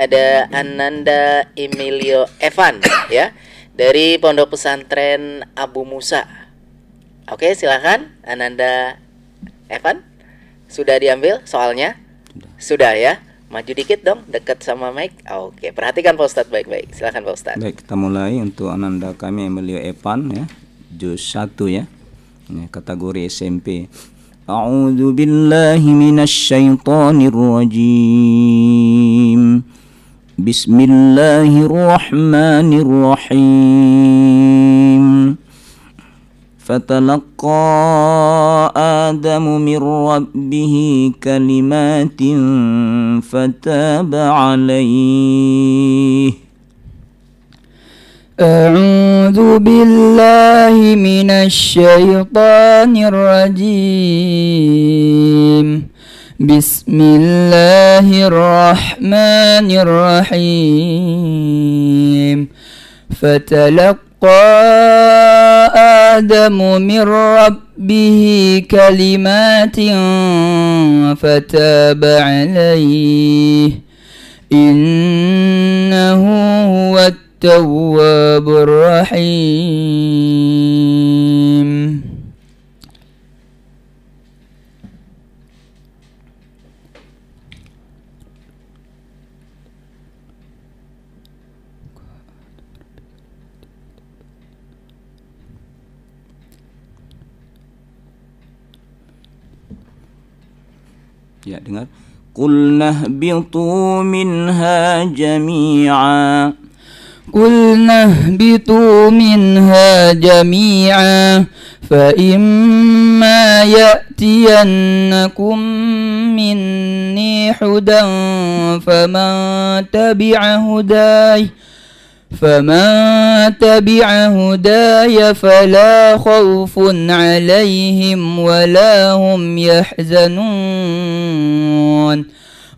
ada Ananda Emilio Evan ya dari Pondok Pesantren Abu Musa. Oke, silakan Ananda Evan. Sudah diambil soalnya? Sudah ya. Maju dikit dong, dekat sama mic. Oke, perhatikan Pak Ustadz baik-baik. Silakan Pak Ustadz. Baik, kita mulai untuk Ananda kami Emilio Evan ya. Juz 1 ya. Ini kategori SMP. A'udzu billahi minasyaitonir rajim. Bismillahirrahmanirrahim. Fatalaqa Adamu min rabbih kalimatin fataba alaihi. أعوذ بالله من الشيطان الرجيم بسم الله الرحمن الرحيم فتلقى آدم من ربه كلمات فتاب عليه إنه هو التواب الرحيم. Ya, dengar. Qulna ihbitu minha jami'a. قلنا اهبطوا منها جميعا فإما يأتينكم مني هدى فمن تبع هداي فلا خوف عليهم ولا هم يحزنون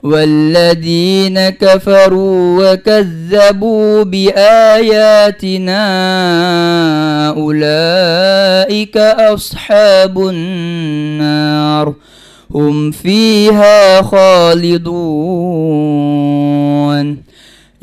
والذين كفروا وكذبوا بآياتنا أولئك أصحاب النار هم فيها خالدون.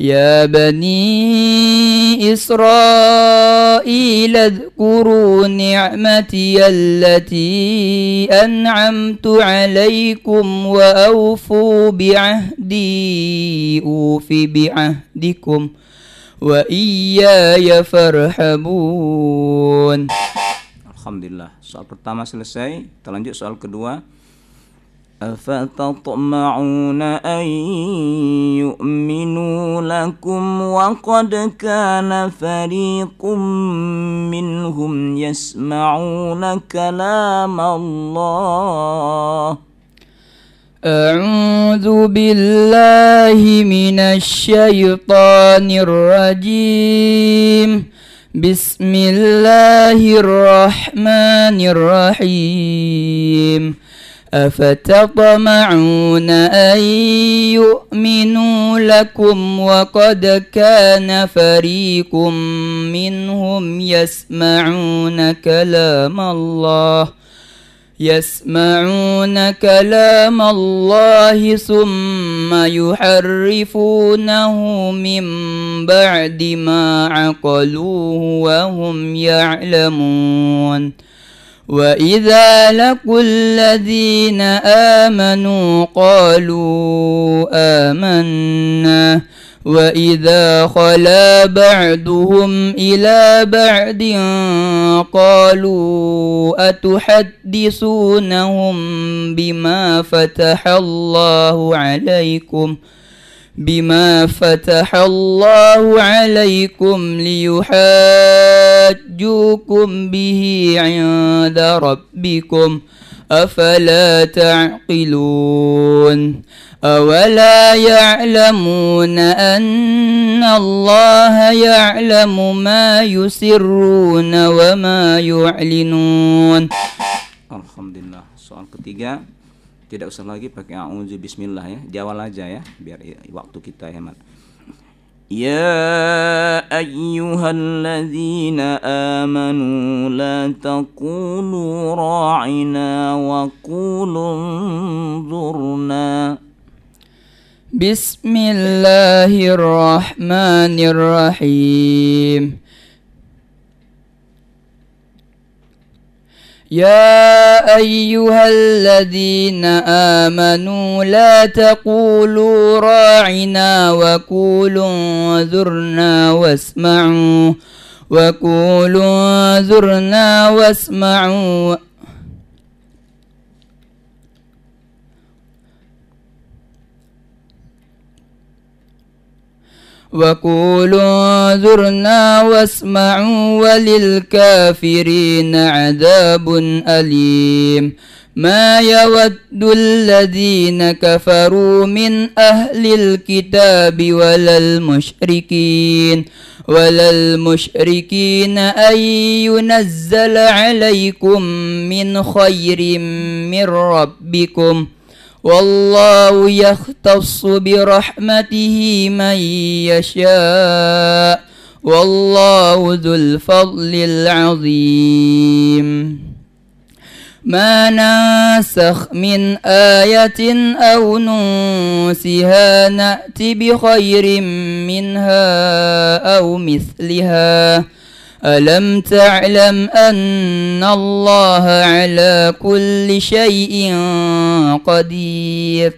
يا بني إسرائيل اذكروا نعمتي التي أنعمت عليكم وأوفوا بعهدي أوف بعهدكم وإياي فارحبون. Alhamdulillah. Soal pertama selesai. Kita lanjut soal kedua. أفتطمعون أن يؤمنوا لكم وقد كان فريق منهم يسمعون كلام الله. أعوذ بالله من الشيطان الرجيم بسم الله الرحمن الرحيم أفتطمعون أن يؤمنوا لكم وقد كان فريق منهم يسمعون كلام الله ثم يحرفونه من بعد ما عقلوه وهم يعلمون. وإذا لقوا الذين آمنوا قالوا آمنا وإذا خلا بعضهم إلى بعض قالوا أتحدثونهم بما فتح الله عليكم ليحاجوكم به عند ربكم أفلا تعقلون. أولا يعلمون أن الله يعلم ما يسرون وما يعلنون. Alhamdulillah. Soal ketiga, tidak usah lagi pakai a'udzu bismillah ya, jawab aja ya biar waktu kita hemat. Ya ayyuhalladzina amanu la taqulu ra'ina wa qulu anzurna. Bismillahirrahmanirrahim. يا أيها الذين آمنوا لا تقولوا راعنا وقولوا انظرنا واسمعوا وللكافرين عذاب أليم ما يود الذين كفروا من أهل الكتاب ولا المشركين أن ينزل عليكم من خير من ربكم والله يختص برحمته من يشاء والله ذو الفضل العظيم ما ننسخ من آية أو ننسها نأتي بخير منها أو مثلها ألم تعلم أن الله على كل شيء قدير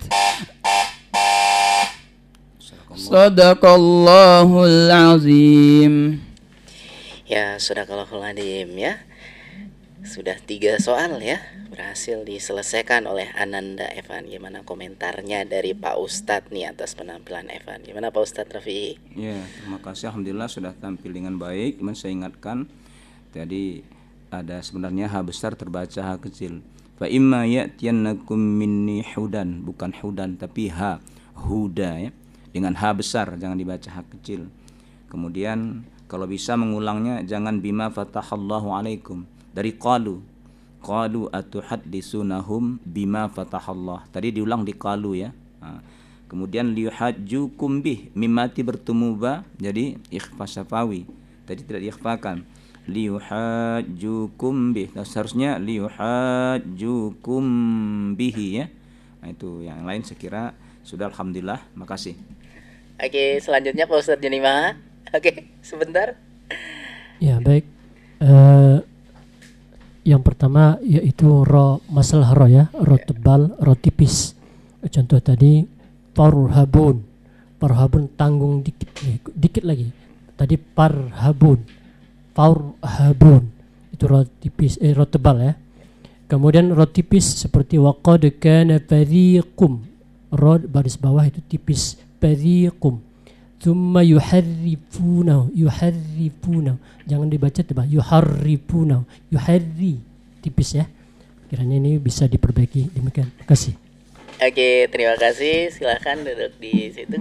صدق الله العظيم. Ya, sadaqallahul adzim ya. Sudah 3 soal ya berhasil diselesaikan oleh Ananda Evan. Gimana komentarnya dari Pak Ustadz nih atas penampilan Evan? Gimana Pak Ustadz Rafi? Ya, terima kasih. Alhamdulillah sudah tampil dengan baik. Cuman saya ingatkan tadi ada sebenarnya H besar terbaca H kecil. Fa imma ya'tiyannakum minni hudan, bukan hudan tapi H huda ya. Dengan H besar, jangan dibaca H kecil. Kemudian kalau bisa mengulangnya jangan bima fatahallahu alaikum. Dari qalu atuhaddisunahum bima fatahallah. Tadi diulang di qalu ya. Kemudian liyuhajjukum bih, mimati bertemu ba jadi ikhfa syafawi. Tadi tidak diikhfakan. Liyuhajjukum bih. Nah, seharusnya liyuhajjukum bihi ya. Nah, itu yang lain saya kira sudah alhamdulillah. Makasih. Oke, selanjutnya Pak Ustadz Junima. Oke, sebentar. Ya, baik. Yang pertama yaitu masalah ya, tebal, tipis. Contoh tadi parhabun tanggung dikit lagi. Tadi parhabun itu tipis, tebal ya. Kemudian tipis seperti waqad kana fariqum, baris bawah itu tipis, fariqum. Thumma yuharrifuna, jangan dibaca tebal, yuharrifuna, tipis ya. Kiranya ini bisa diperbaiki. Demikian, terima kasih. Oke, terima kasih. Silakan duduk di situ.